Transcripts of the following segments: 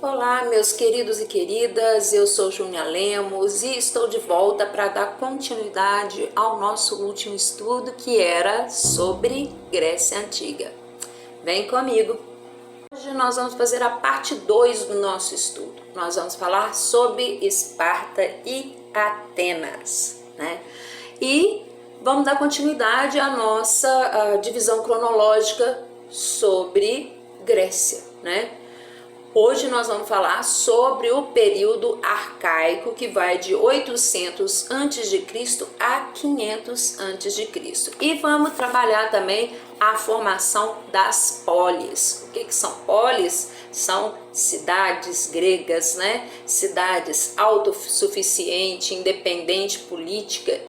Olá, meus queridos e queridas, eu sou Júnia Lemos e estou de volta para dar continuidade ao nosso último estudo, que era sobre Grécia Antiga. Vem comigo! Hoje nós vamos fazer a parte 2 do nosso estudo. Nós vamos falar sobre Esparta e Atenas, né? E vamos dar continuidade à nossa divisão cronológica sobre Grécia, né? Hoje nós vamos falar sobre o período arcaico, que vai de 800 a.C. a 500 a.C. E vamos trabalhar também a formação das polis. O que são polis? São cidades gregas, né? Cidades autossuficientes, independente política.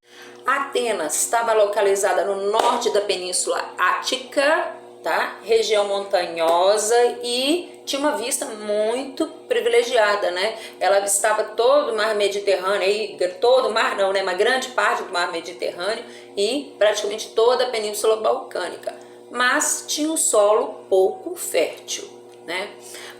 Atenas estava localizada no norte da Península Ática, tá? Região montanhosa, e tinha uma vista muito privilegiada, né? Ela avistava todo o mar Mediterrâneo, todo o mar não, né? Uma grande parte do mar Mediterrâneo e praticamente toda a Península Balcânica, mas tinha um solo pouco fértil, né?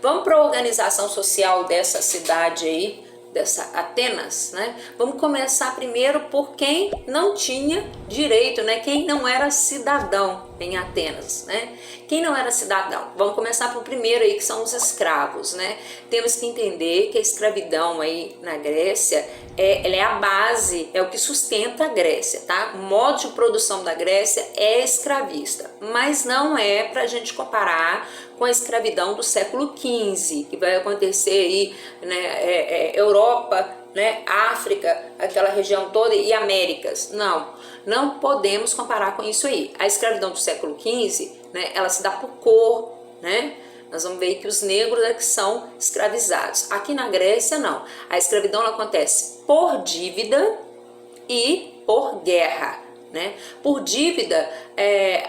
Vamos para a organização social dessa cidade aí, dessa Atenas, né? Vamos começar primeiro por quem não tinha direito, né? Quem não era cidadão em Atenas, né? Quem não era cidadão? Vamos começar por primeiro aí, que são os escravos, né? Temos que entender que a escravidão aí na Grécia ela é a base, é o que sustenta a Grécia, tá? O modo de produção da Grécia é escravista, mas não é para a gente comparar com a escravidão do século XV, que vai acontecer aí, né? Europa, né? África, aquela região toda, e Américas. Não podemos comparar com isso aí. A escravidão do século XV, né? Ela se dá por cor, né? Nós vamos ver que os negros é que são escravizados. Aqui na Grécia, não. A escravidão ela acontece por dívida e por guerra, né? Por dívida,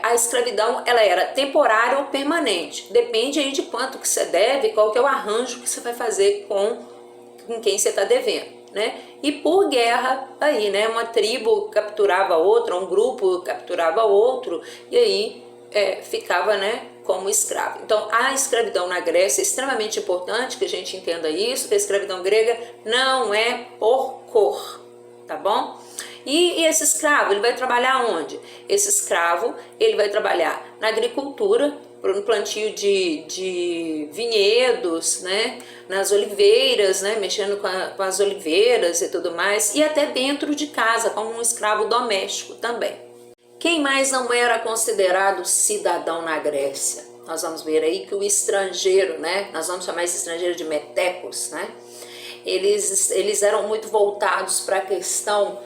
a escravidão ela era temporária ou permanente. Depende aí de quanto que você deve, qual que é o arranjo que você vai fazer com quem você está devendo, né? E por guerra, aí, né? Uma tribo capturava outra, um grupo capturava outro, e aí ficava, né, como escravo. Então, a escravidão na Grécia é extremamente importante que a gente entenda isso, que a escravidão grega não é por cor, tá bom? E esse escravo, ele vai trabalhar onde? Esse escravo, ele vai trabalhar na agricultura, no plantio de vinhedos, né? Nas oliveiras, né? Mexendo com as oliveiras e tudo mais, e até dentro de casa, como um escravo doméstico também. Quem mais não era considerado cidadão na Grécia? Nós vamos ver aí que o estrangeiro, né? Nós vamos chamar esse estrangeiro de metecos, né? Eles eram muito voltados para a questão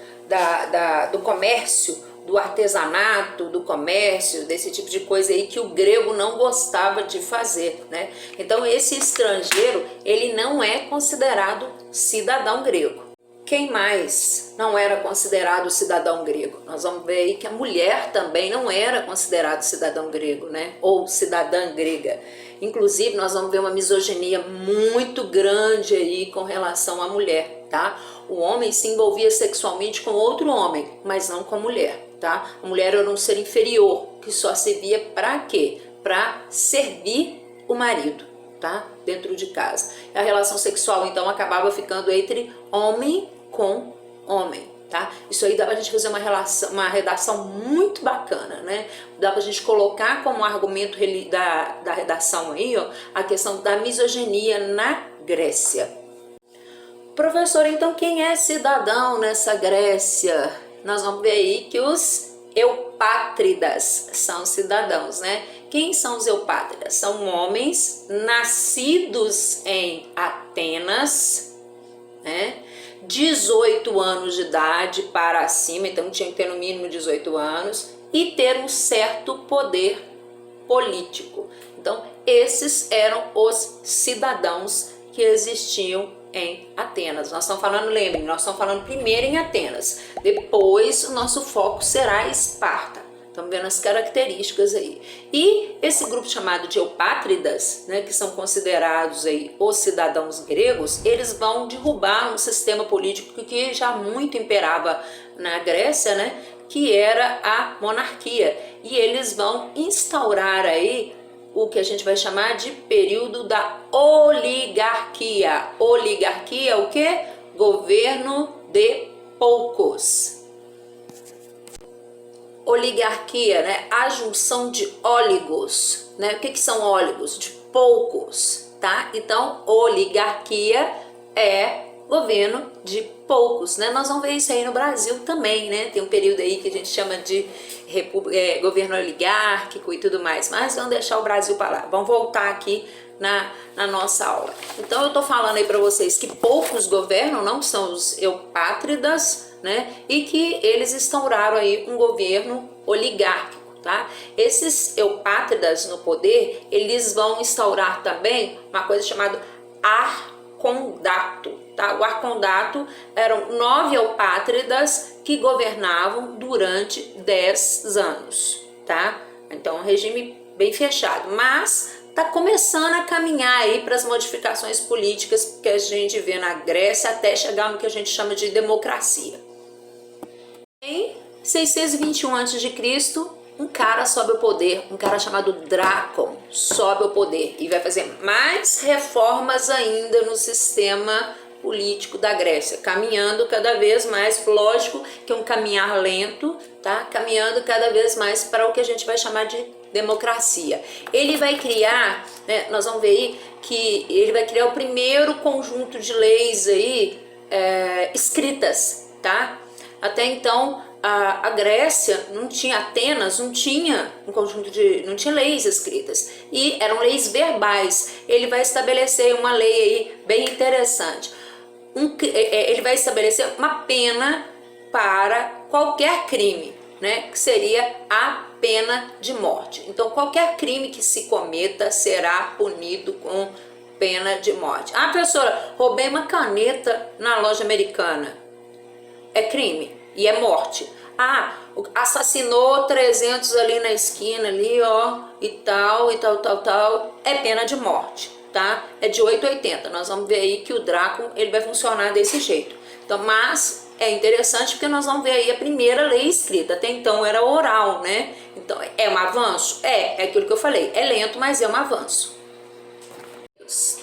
do comércio, do artesanato, do comércio, desse tipo de coisa aí que o grego não gostava de fazer, né? Então esse estrangeiro, ele não é considerado cidadão grego. Quem mais não era considerado cidadão grego? Nós vamos ver aí que a mulher também não era considerado cidadão grego, né? Ou cidadã grega. Inclusive, nós vamos ver uma misoginia muito grande aí com relação à mulher, tá? O homem se envolvia sexualmente com outro homem, mas não com a mulher, tá? A mulher era um ser inferior, que só servia para quê? Para servir o marido, tá? Dentro de casa. A relação sexual, então, acabava ficando entre homem com homem, tá? Isso aí dá pra gente fazer uma redação muito bacana, né? Dá pra gente colocar como argumento da redação aí, ó, a questão da misoginia na Grécia. Professor, então quem é cidadão nessa Grécia? Nós vamos ver aí que os eupátridas são cidadãos, né? Quem são os eupátridas? São homens nascidos em Atenas, né? 18 anos de idade para cima, então tinha que ter no mínimo 18 anos e ter um certo poder político. Então, esses eram os cidadãos que existiam em Atenas. Nós estamos falando, lembrem, nós estamos falando primeiro em Atenas, depois o nosso foco será Esparta. Estamos vendo as características aí. E esse grupo chamado de eupátridas, né, que são considerados aí os cidadãos gregos, eles vão derrubar um sistema político que já muito imperava na Grécia, né, que era a monarquia. E eles vão instaurar aí o que a gente vai chamar de período da oligarquia. Oligarquia, o que? Governo de poucos. Oligarquia, né? A junção de óligos, né? O que são óligos? De poucos, tá? Então, oligarquia é governo de poucos, né? Nós vamos ver isso aí no Brasil também, né? Tem um período aí que a gente chama de governo oligárquico e tudo mais, mas vamos deixar o Brasil para lá. Vamos voltar aqui na nossa aula. Então, eu tô falando aí para vocês que poucos governam, não são os eupátridas, né? E que eles instauraram aí um governo oligárquico, tá? Esses eupátridas no poder, eles vão instaurar também uma coisa chamada arcondato, tá? O arcondato eram 9 eupátridas que governavam durante 10 anos, tá? Então, um regime bem fechado, mas tá começando a caminhar aí para as modificações políticas que a gente vê na Grécia até chegar no que a gente chama de democracia. Em 621 a.C., um cara sobe ao poder, um cara chamado Drácon sobe ao poder e vai fazer mais reformas ainda no sistema político da Grécia, caminhando cada vez mais, lógico que é um caminhar lento, tá? Caminhando cada vez mais para o que a gente vai chamar de democracia. Ele vai criar, né, nós vamos ver aí que ele vai criar o primeiro conjunto de leis aí escritas, tá? Até então a Grécia não tinha, Atenas não tinha um conjunto de, não tinha leis escritas e eram leis verbais. Ele vai estabelecer uma lei aí bem interessante. Ele vai estabelecer uma pena para qualquer crime, né, que seria a pena de morte. Então, qualquer crime que se cometa será punido com pena de morte. Ah, professora, roubei uma caneta na loja americana. É crime e é morte. Ah, assassinou 300 ali na esquina, ali, ó, e tal, é pena de morte, tá? É de 8 a 80. Nós vamos ver aí que o Drácon, ele vai funcionar desse jeito. Então, mas é interessante porque nós vamos ver aí a primeira lei escrita. Até então era oral, né? Então, é um avanço? É aquilo que eu falei. É lento, mas é um avanço.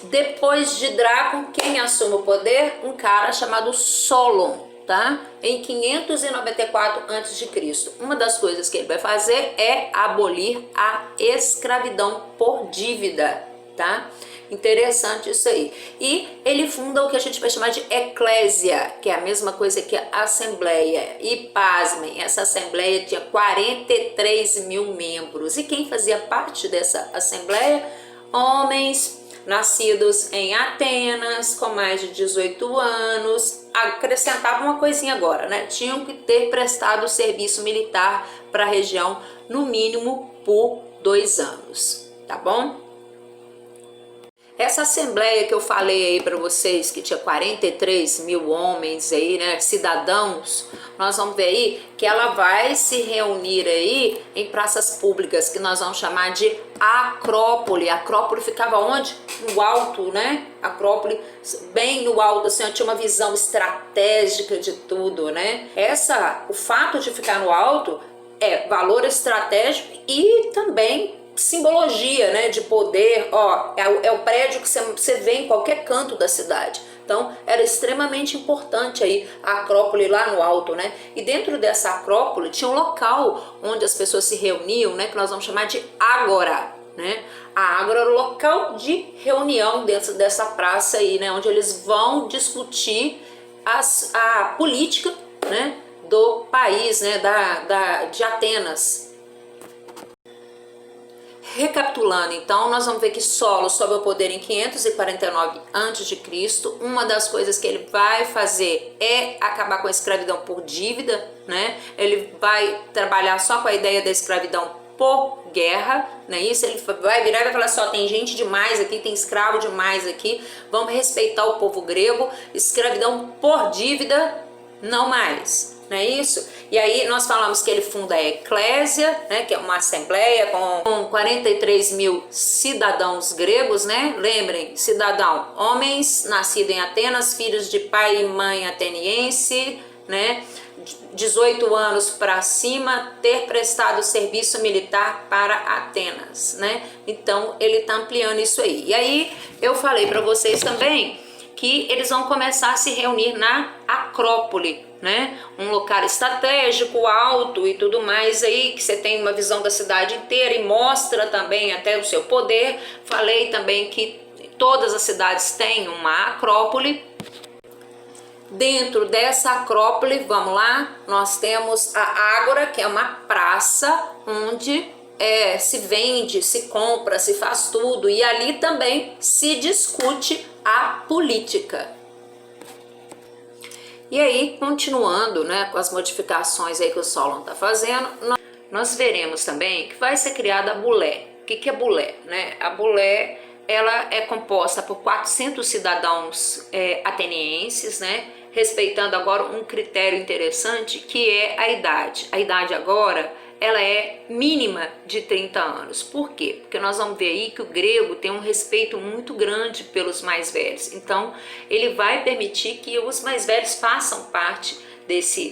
Depois de Drácon, quem assume o poder? Um cara chamado Solon, tá? Em 594 a.C. Uma das coisas que ele vai fazer é abolir a escravidão por dívida, tá? Interessante isso aí. E ele funda o que a gente vai chamar de eclésia, que é a mesma coisa que a assembleia. E pasmem, essa assembleia tinha 43 mil membros. E quem fazia parte dessa assembleia? Homens nascidos em Atenas, com mais de 18 anos. Acrescentava uma coisinha agora, né? Tinham que ter prestado serviço militar para a região, no mínimo por 2 anos, tá bom? Essa assembleia que eu falei aí para vocês, que tinha 43 mil homens aí, né, cidadãos, nós vamos ver aí que ela vai se reunir aí em praças públicas, que nós vamos chamar de Acrópole. A Acrópole ficava onde? No alto, né? Acrópole, bem no alto, assim, tinha uma visão estratégica de tudo, né? O fato de ficar no alto é valor estratégico e também simbologia, né, de poder. Ó, é o prédio que você vê em qualquer canto da cidade. Então era extremamente importante aí a Acrópole lá no alto, né? E dentro dessa Acrópole tinha um local onde as pessoas se reuniam, né, que nós vamos chamar de ágora, né? A ágora era o local de reunião dentro dessa praça aí, né, onde eles vão discutir a política, né, do país, né, de Atenas. Recapitulando, então, nós vamos ver que Solon sobe ao poder em 549 a.C. Uma das coisas que ele vai fazer é acabar com a escravidão por dívida, né? Ele vai trabalhar só com a ideia da escravidão por guerra, não é isso? Ele vai virar e vai falar assim, ó, tem gente demais aqui, tem escravo demais aqui, vamos respeitar o povo grego, escravidão por dívida, não mais. Não é isso? E aí nós falamos que ele funda a Eclésia, né, que é uma assembleia com 43 mil cidadãos gregos, né? Lembrem, cidadão, homens nascidos em Atenas, filhos de pai e mãe ateniense, né, 18 anos para cima, ter prestado serviço militar para Atenas, né? Então ele está ampliando isso aí. E aí eu falei para vocês também que eles vão começar a se reunir na Acrópole, né? Um local estratégico, alto e tudo mais aí, que você tem uma visão da cidade inteira e mostra também até o seu poder. Falei também que todas as cidades têm uma Acrópole. Dentro dessa Acrópole, vamos lá, nós temos a Ágora, que é uma praça onde se vende, se compra, se faz tudo, e ali também se discute a política. E aí, continuando, né, com as modificações aí que o Solon está fazendo, nós veremos também que vai ser criada a Bulé. O que é Bulé? Né? A Bulé, ela é composta por 400 cidadãos atenienses, né, respeitando agora um critério interessante, que é a idade. A idade agora, ela é mínima de 30 anos. Por quê? Porque nós vamos ver aí que o grego tem um respeito muito grande pelos mais velhos. Então, ele vai permitir que os mais velhos façam parte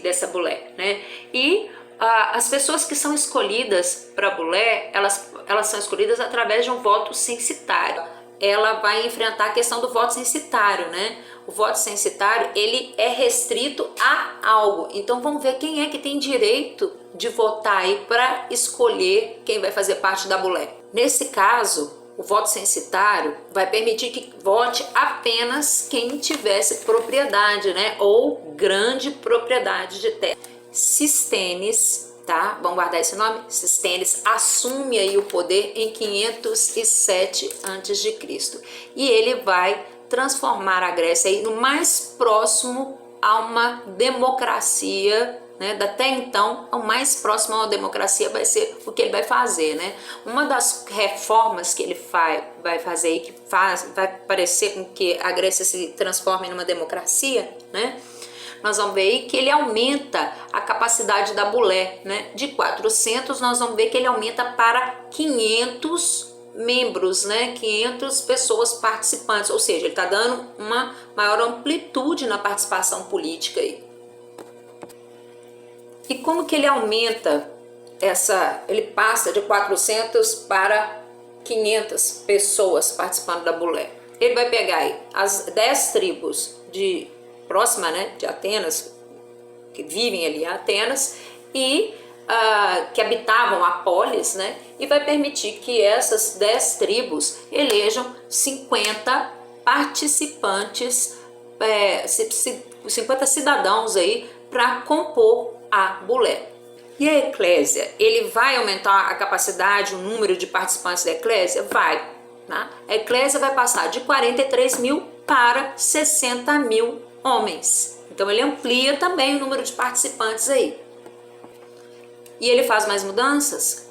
dessa Bulé, né? E as pessoas que são escolhidas para Bulé, elas são escolhidas através de um voto censitário. Ela vai enfrentar a questão do voto censitário, né? O voto censitário, ele é restrito a algo. Então vamos ver quem é que tem direito de votar aí para escolher quem vai fazer parte da Bulé. Nesse caso, o voto censitário vai permitir que vote apenas quem tivesse propriedade, né? Ou grande propriedade de terra. Sistênes, tá? Vamos guardar esse nome? Sistênes assume aí o poder em 507 a.C. E ele vai transformar a Grécia aí no mais próximo a uma democracia, né? Até então, o mais próximo a uma democracia vai ser o que ele vai fazer, né? Uma das reformas que ele vai fazer e que vai parecer com que a Grécia se transforme numa democracia, né? Nós vamos ver aí que ele aumenta a capacidade da Bulé, né? De 400, nós vamos ver que ele aumenta para 500 membros, né? 500 pessoas participantes, ou seja, ele está dando uma maior amplitude na participação política aí. E como que ele aumenta ele passa de 400 para 500 pessoas participando da Bulé? Ele vai pegar aí as 10 tribos próxima, né, de Atenas, que vivem ali em Atenas, e que habitavam a polis, né, e vai permitir que essas 10 tribos elejam 50 participantes, 50 cidadãos aí para compor a Bulé. E a Eclésia, ele vai aumentar a capacidade, o número de participantes da Eclésia? Vai. Né? A Eclésia vai passar de 43 mil para 60 mil homens. Então ele amplia também o número de participantes aí. E ele faz mais mudanças?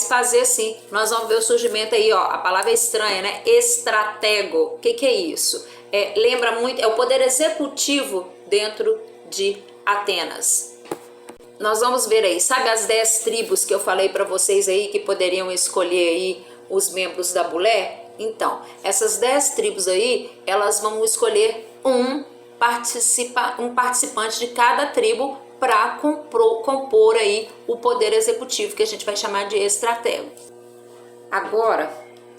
Fazer sim. Nós vamos ver o surgimento aí, ó, a palavra é estranha, né? Estratego. O que é isso? Lembra muito, é o poder executivo dentro de Atenas. Nós vamos ver aí, sabe as 10 tribos que eu falei para vocês aí que poderiam escolher aí os membros da Bulé? Então, essas 10 tribos aí, elas vão escolher um participante de cada tribo para compor aí o poder executivo, que a gente vai chamar de estratego. Agora,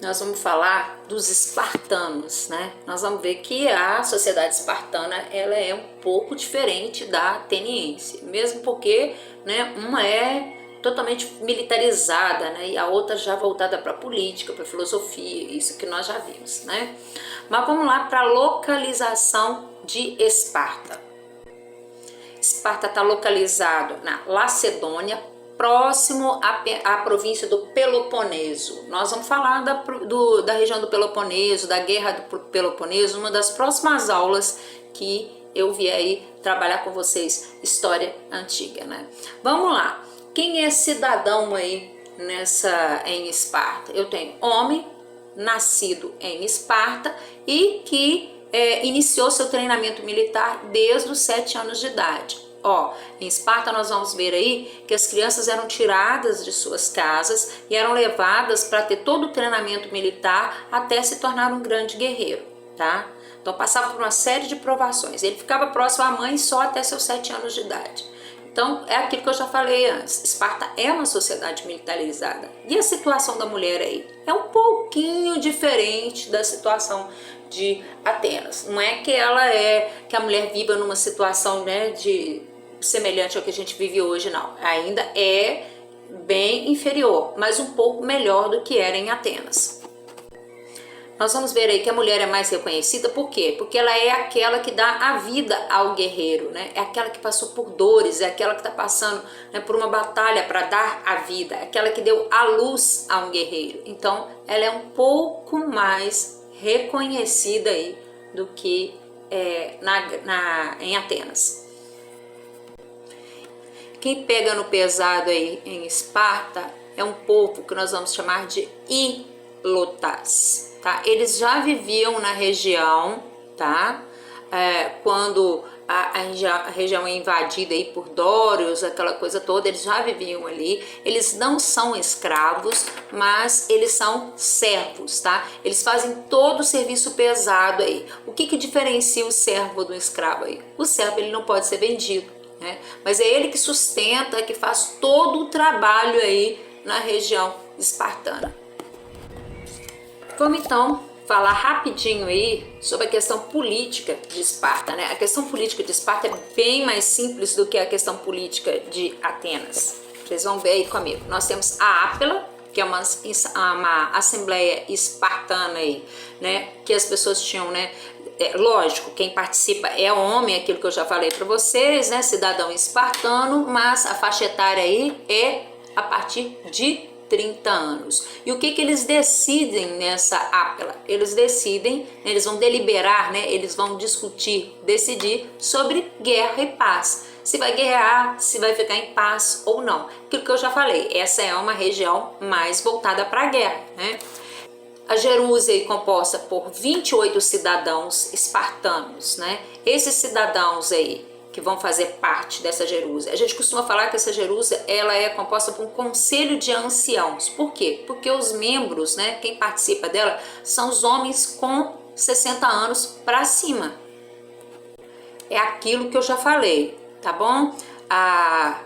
nós vamos falar dos espartanos, né? Nós vamos ver que a sociedade espartana, ela é um pouco diferente da ateniense, mesmo porque, né, uma é totalmente militarizada, né, e a outra já voltada para a política, para a filosofia, isso que nós já vimos, né? Mas vamos lá para a localização de Esparta. Esparta está localizado na Lacedônia, próximo à província do Peloponeso. Nós vamos falar da região do Peloponeso, da Guerra do Peloponeso, uma das próximas aulas que eu vier aí trabalhar com vocês, história antiga, né? Vamos lá. Quem é cidadão aí em Esparta? Eu tenho homem nascido em Esparta e que iniciou seu treinamento militar desde os 7 anos de idade. Ó, em Esparta nós vamos ver aí que as crianças eram tiradas de suas casas e eram levadas para ter todo o treinamento militar até se tornar um grande guerreiro. tá? Então passava por uma série de provações. Ele ficava próximo à mãe só até seus 7 anos de idade. Então é aquilo que eu já falei antes, Esparta é uma sociedade militarizada. E a situação da mulher aí é um pouquinho diferente da situação de Atenas. Não é que a mulher viva numa situação, né, semelhante ao que a gente vive hoje, não. Ainda é bem inferior, mas um pouco melhor do que era em Atenas. Nós vamos ver aí que a mulher é mais reconhecida, por quê? Porque ela é aquela que dá a vida ao guerreiro, né? É aquela que passou por dores, é aquela que está passando, né, por uma batalha para dar a vida, é aquela que deu a luz a um guerreiro. Então, ela é um pouco mais reconhecida aí do que em Atenas. Quem pega no pesado aí em Esparta é um povo que nós vamos chamar de ilotas. Tá? Eles já viviam na região, tá? Quando a região é invadida aí por Dórios, aquela coisa toda, eles já viviam ali. Eles não são escravos, mas eles são servos, tá? Eles fazem todo o serviço pesado aí. O que diferencia o servo do escravo aí? O servo, ele não pode ser vendido, né? Mas é ele que sustenta, que faz todo o trabalho aí na região espartana. Vamos então falar rapidinho aí sobre a questão política de Esparta, né? A questão política de Esparta é bem mais simples do que a questão política de Atenas. Vocês vão ver aí comigo. Nós temos a Ápila, que é uma assembleia espartana aí, né? Que as pessoas tinham, né? Lógico, quem participa é homem, aquilo que eu já falei para vocês, né? Cidadão espartano, mas a faixa etária aí é a partir de 30 anos. E o que eles decidem nessa Ápila? Eles decidem, eles vão deliberar, né? Eles vão discutir, decidir sobre guerra e paz. Se vai guerrear, se vai ficar em paz ou não. Aquilo que eu já falei, essa é uma região mais voltada para a guerra, né? A Jerusa é composta por 28 cidadãos espartanos, né? Esses cidadãos aí que vão fazer parte dessa Jerusa. A gente costuma falar que essa Jerusa, ela é composta por um conselho de anciãos. Por quê? Porque os membros, né, quem participa dela, são os homens com 60 anos para cima. É aquilo que eu já falei, tá bom? A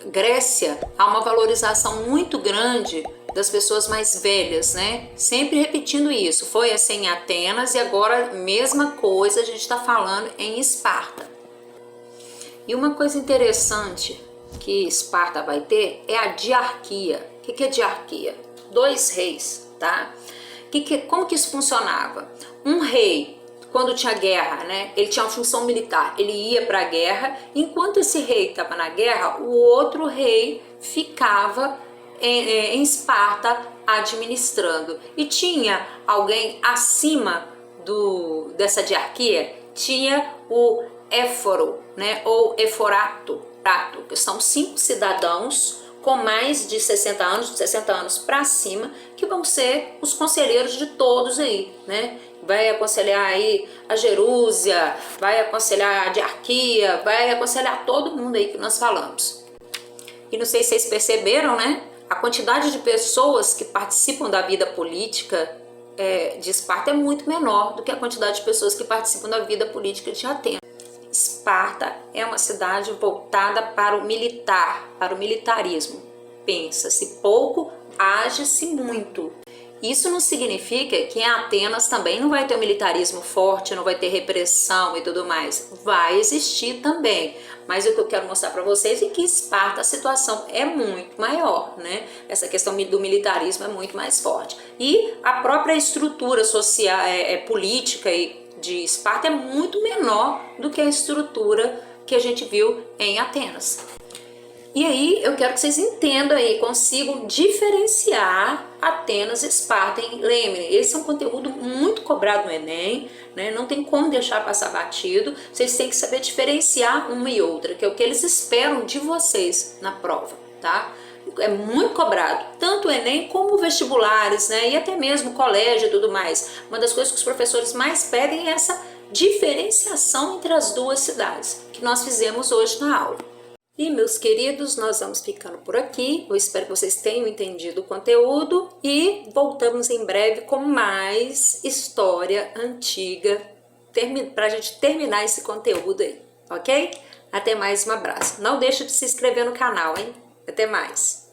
Grécia, há uma valorização muito grande das pessoas mais velhas, né? Sempre repetindo isso. Foi assim em Atenas e agora, mesma coisa, a gente está falando em Esparta. E uma coisa interessante que Esparta vai ter é a diarquia. O que é diarquia? 2 reis, tá? Como que isso funcionava? Um rei, quando tinha guerra, né? Ele tinha uma função militar, ele ia para a guerra. Enquanto esse rei estava na guerra, o outro rei ficava em Esparta administrando. E tinha alguém acima dessa diarquia, tinha o éforo, né, ou eforato, que são 5 cidadãos com mais de 60 anos para cima, que vão ser os conselheiros de todos aí, né? Vai aconselhar aí a Jerúsia, vai aconselhar a diarquia, vai aconselhar todo mundo aí que nós falamos. E não sei se vocês perceberam, né? A quantidade de pessoas que participam da vida política de Esparta é muito menor do que a quantidade de pessoas que participam da vida política de Atenas. Esparta é uma cidade voltada para o militar, para o militarismo. Pensa-se pouco, age-se muito. Isso não significa que em Atenas também não vai ter um militarismo forte, não vai ter repressão e tudo mais. Vai existir também. Mas o que eu quero mostrar para vocês é que em Esparta a situação é muito maior, né? Essa questão do militarismo é muito mais forte. E a própria estrutura social, política de Esparta é muito menor do que a estrutura que a gente viu em Atenas. E aí eu quero que vocês entendam aí, consigam diferenciar Atenas e Esparta em Lemne. Esse é um conteúdo muito cobrado no Enem, né? Não tem como deixar passar batido. Vocês têm que saber diferenciar uma e outra, que é o que eles esperam de vocês na prova, tá? É muito cobrado, tanto o Enem como vestibulares, né? E até mesmo colégio e tudo mais. Uma das coisas que os professores mais pedem é essa diferenciação entre as duas cidades, que nós fizemos hoje na aula. E, meus queridos, nós vamos ficando por aqui. Eu espero que vocês tenham entendido o conteúdo e voltamos em breve com mais história antiga para a gente terminar esse conteúdo aí, ok? Até mais, um abraço. Não deixe de se inscrever no canal, hein? Até mais!